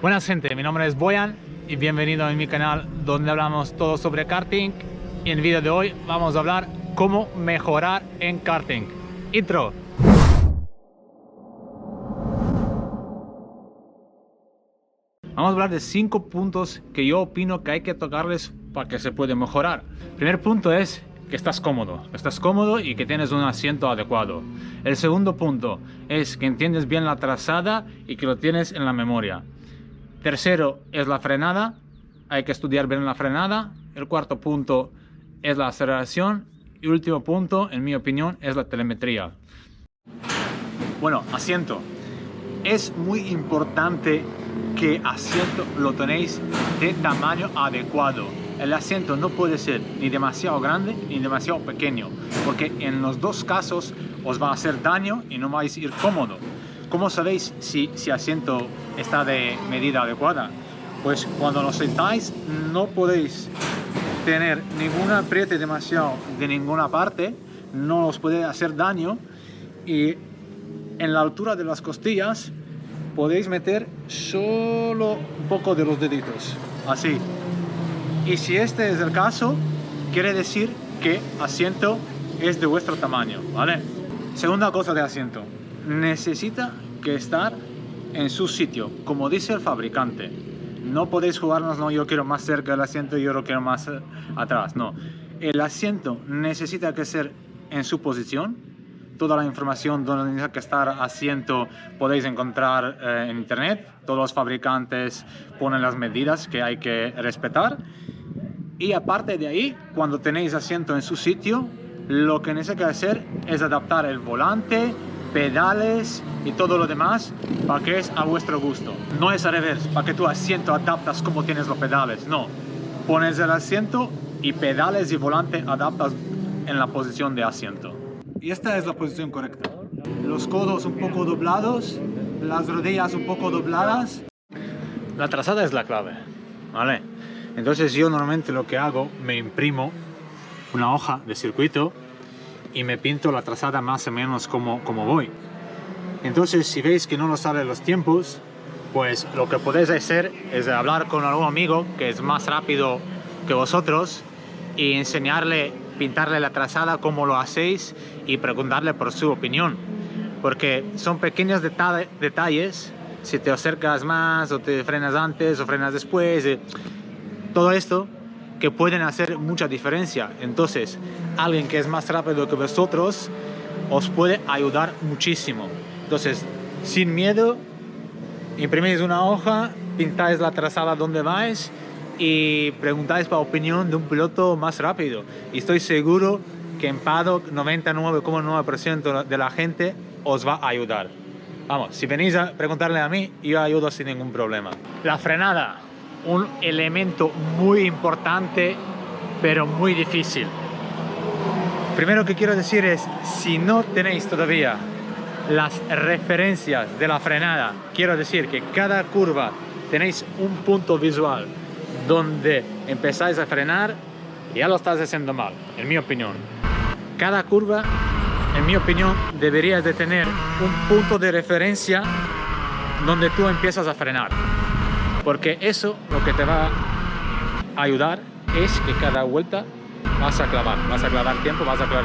Buenas gente, mi nombre es Boyan y bienvenido a mi canal donde hablamos todo sobre karting. Y en el vídeo de hoy vamos a hablar cómo mejorar en karting. Intro. Vamos a hablar de 5 puntos que yo opino que hay que tocarles para que se puede mejorar. El primer punto es que estás cómodo y que tienes un asiento adecuado. El segundo punto es que entiendes bien la trazada y que lo tienes en la memoria. Tercero es la frenada, hay que estudiar bien la frenada. El cuarto punto es la aceleración y último punto, en mi opinión, es la telemetría. Bueno, asiento. Es muy importante que asiento lo tenéis de tamaño adecuado. El asiento no puede ser ni demasiado grande ni demasiado pequeño, porque en los dos casos os va a hacer daño y no vais a ir cómodo. ¿Cómo sabéis si asiento está de medida adecuada? Pues cuando lo sentáis no podéis tener ningún apriete demasiado de ninguna parte, no os puede hacer daño, y en la altura de las costillas podéis meter solo un poco de los deditos, así. Y si este es el caso, quiere decir que asiento es de vuestro tamaño, ¿vale? Segunda cosa de asiento, necesita que estar en su sitio, como dice el fabricante. No podéis jugarnos, no, yo quiero más cerca del asiento, yo lo quiero más atrás, no. El asiento necesita que ser en su posición. Toda la información donde necesita que estar asiento podéis encontrar en internet. Todos los fabricantes ponen las medidas que hay que respetar. Y aparte de ahí, cuando tenéis asiento en su sitio, lo que necesita hacer es adaptar el volante, pedales y todo lo demás para que es a vuestro gusto. No es al revés, para que tu asiento adaptas como tienes los pedales, no. Pones el asiento y pedales y volante adaptas en la posición de asiento. Y esta es la posición correcta. Los codos un poco doblados, las rodillas un poco dobladas. La trazada es la clave, ¿vale? Entonces yo normalmente lo que hago, me imprimo una hoja de circuito y me pinto la trazada más o menos como voy. Entonces si veis que no nos salen los tiempos, pues lo que podéis hacer es hablar con algún amigo que es más rápido que vosotros y enseñarle, pintarle la trazada como lo hacéis y preguntarle por su opinión, porque son pequeños detalles. Si te acercas más o te frenas antes o frenas después, todo esto que pueden hacer mucha diferencia. Entonces alguien que es más rápido que vosotros os puede ayudar muchísimo. Entonces, sin miedo, imprimís una hoja, pintáis la trazada donde vais y preguntáis para opinión de un piloto más rápido. Y estoy seguro que en paddock 99,9% de la gente os va a ayudar. Vamos, si venís a preguntarle a mí, yo ayudo sin ningún problema. La frenada, un elemento muy importante, pero muy difícil. Primero que quiero decir es, si no tenéis todavía las referencias de la frenada, quiero decir que cada curva tenéis un punto visual donde empezáis a frenar, ya lo estás haciendo mal, en mi opinión. Cada curva, en mi opinión, deberías de tener un punto de referencia donde tú empiezas a frenar, porque eso lo que te va a ayudar es que cada vuelta vas a clavar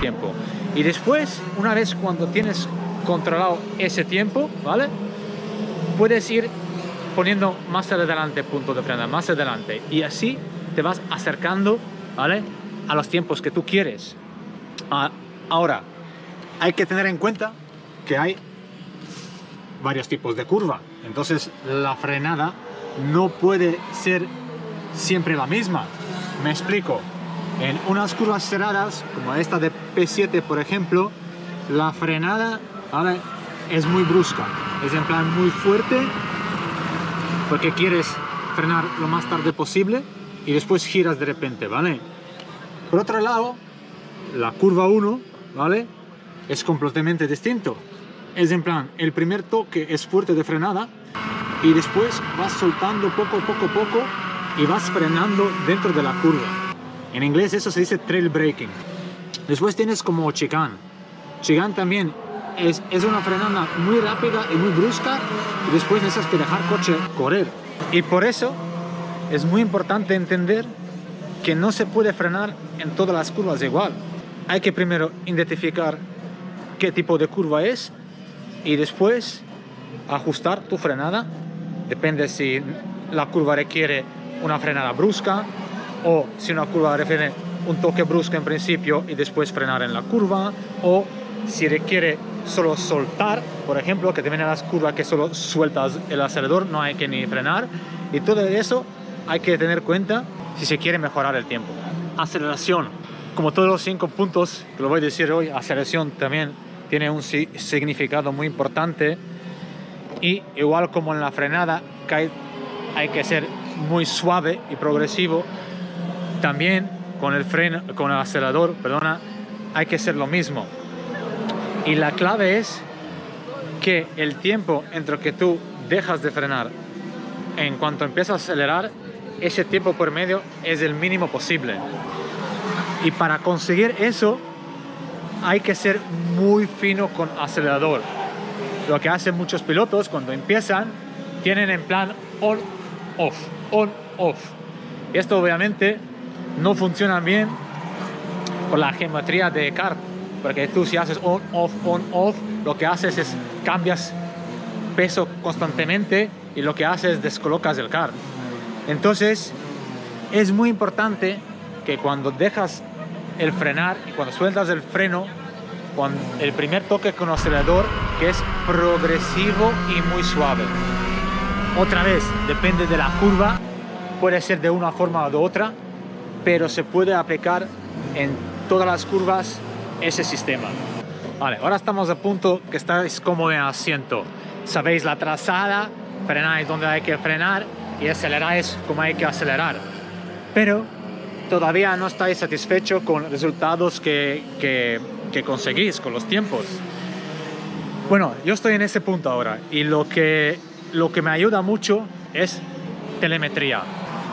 tiempo. Y después, una vez cuando tienes controlado ese tiempo, ¿vale? Puedes ir poniendo más adelante punto de frenada, más adelante, y así te vas acercando, ¿vale?, a los tiempos que tú quieres. Ahora, hay que tener en cuenta que hay varios tipos de curva, entonces la frenada no puede ser siempre la misma. Me explico. En unas curvas cerradas, como esta de P7 por ejemplo, la frenada, ¿vale?, es muy brusca, es en plan muy fuerte, porque quieres frenar lo más tarde posible y después giras de repente, ¿vale? Por otro lado, la curva 1, ¿vale?, es completamente distinto. Es en plan, el primer toque es fuerte de frenada y después vas soltando poco y vas frenando dentro de la curva. En inglés eso se dice trail braking. Después tienes como chicane. Chicane también es una frenada muy rápida y muy brusca, y después necesitas que dejar coche correr. Y por eso es muy importante entender que no se puede frenar en todas las curvas igual. Hay que primero identificar qué tipo de curva es y después ajustar tu frenada. Depende si la curva requiere una frenada brusca o si una curva requiere un toque brusco en principio y después frenar en la curva, o si requiere solo soltar, por ejemplo, que te vienen las curvas que solo sueltas el acelerador, no hay que ni frenar. Y todo eso hay que tener cuenta si se quiere mejorar el tiempo. Aceleración, como todos los 5 puntos que lo voy a decir hoy, aceleración también tiene un significado muy importante. Y igual como en la frenada, que hay que ser muy suave y progresivo, también con el freno, con el acelerador, perdona, hay que ser lo mismo. Y la clave es que el tiempo entre que tú dejas de frenar en cuanto empiezas a acelerar, ese tiempo por medio es el mínimo posible. Y para conseguir eso hay que ser muy fino con acelerador. Lo que hacen muchos pilotos cuando empiezan, tienen en plan on-off, on-off. Y esto obviamente no funciona bien por la geometría de kart, porque tú si haces on-off, lo que haces es cambias peso constantemente y lo que haces es descolocas el kart. Entonces es muy importante que cuando dejas el frenar y cuando sueltas el freno, con el primer toque con el acelerador, que es progresivo y muy suave. Otra vez, depende de la curva, puede ser de una forma o de otra, pero se puede aplicar en todas las curvas ese sistema. Vale, ahora estamos a punto que estáis cómodos en el asiento. Sabéis la trazada, frenáis donde hay que frenar y aceleráis como hay que acelerar. Pero todavía no estáis satisfechos con los resultados que conseguís con los tiempos. Bueno, yo estoy en ese punto ahora y lo que me ayuda mucho es telemetría.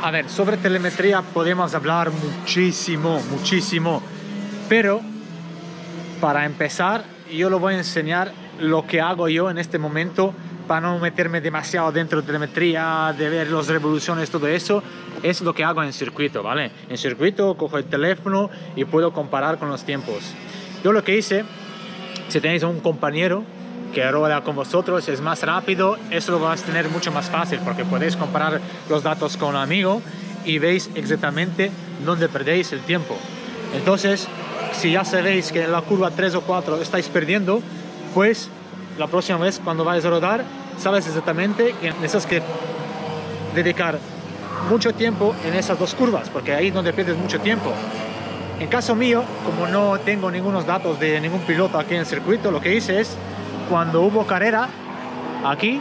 A ver, sobre telemetría podemos hablar muchísimo, pero para empezar yo lo voy a enseñar lo que hago yo en este momento para no meterme demasiado dentro de telemetría, de ver las revoluciones, todo eso. Es lo que hago en circuito, ¿vale? En circuito cojo el teléfono y puedo comparar con los tiempos. Yo lo que hice, si tenéis un compañero que rueda con vosotros, es más rápido, eso lo vas a tener mucho más fácil porque podéis comparar los datos con un amigo y veis exactamente dónde perdéis el tiempo. Entonces, si ya sabéis que en la curva 3 o 4 estáis perdiendo, pues la próxima vez cuando vais a rodar, sabes exactamente que necesitas que dedicar mucho tiempo en esas dos curvas, porque ahí es donde pierdes mucho tiempo. En caso mío, como no tengo ningunos datos de ningún piloto aquí en el circuito, lo que hice es, cuando hubo carrera aquí,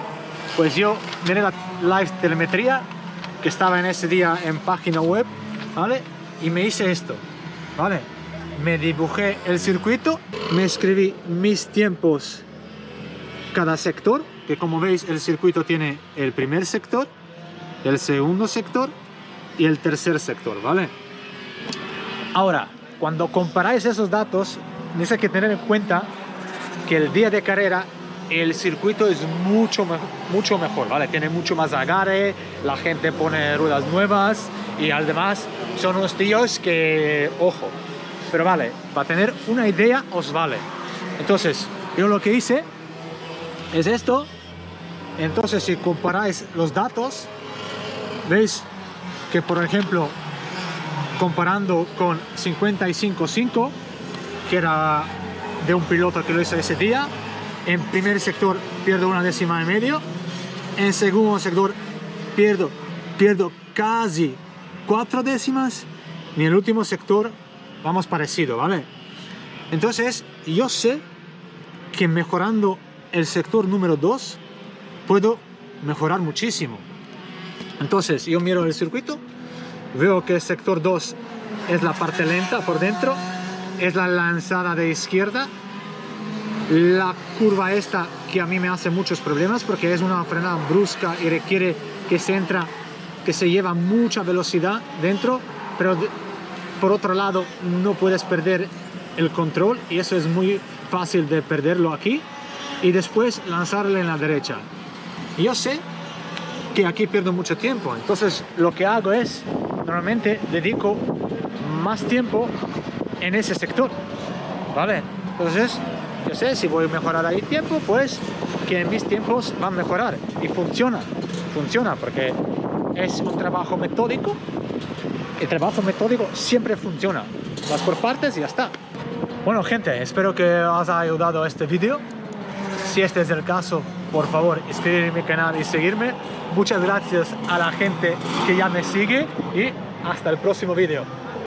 pues yo miré la live telemetría que estaba en ese día en página web, ¿vale? Y me hice esto, ¿vale? Me dibujé el circuito, me escribí mis tiempos cada sector, que como veis el circuito tiene el primer sector, el segundo sector y el tercer sector, ¿vale? Ahora, cuando comparáis esos datos, tenéis que tener en cuenta que el día de carrera el circuito es mucho mejor, ¿vale? Tiene mucho más agarre, la gente pone ruedas nuevas y además son unos tíos que, ojo, pero vale, para tener una idea os vale. Entonces, yo lo que hice es esto. Entonces, si comparáis los datos, veis que, por ejemplo, comparando con 55.5, que era de un piloto que lo hizo ese día, en primer sector pierdo 1,5 décimas, en segundo sector pierdo casi 4 décimas, y en el último sector vamos parecido, ¿vale? Entonces yo sé que mejorando el sector número 2 puedo mejorar muchísimo. Entonces yo miro el circuito, veo que el sector 2 es la parte lenta por dentro, es la lanzada de izquierda, la curva esta que a mí me hace muchos problemas porque es una frenada brusca y requiere que se lleva mucha velocidad dentro, pero por otro lado no puedes perder el control y eso es muy fácil de perderlo aquí y después lanzarle en la derecha. Yo sé que aquí pierdo mucho tiempo. Entonces lo que hago es, normalmente dedico más tiempo en ese sector, ¿vale? Entonces, yo sé, si voy a mejorar ahí tiempo, pues que mis tiempos van a mejorar. Y funciona porque es un trabajo metódico. El trabajo metódico siempre funciona. Vas por partes y ya está. Bueno, gente, espero que os haya ayudado este vídeo. Si este es el caso, por favor, inscribirme en mi canal y seguirme. Muchas gracias a la gente que ya me sigue y hasta el próximo vídeo.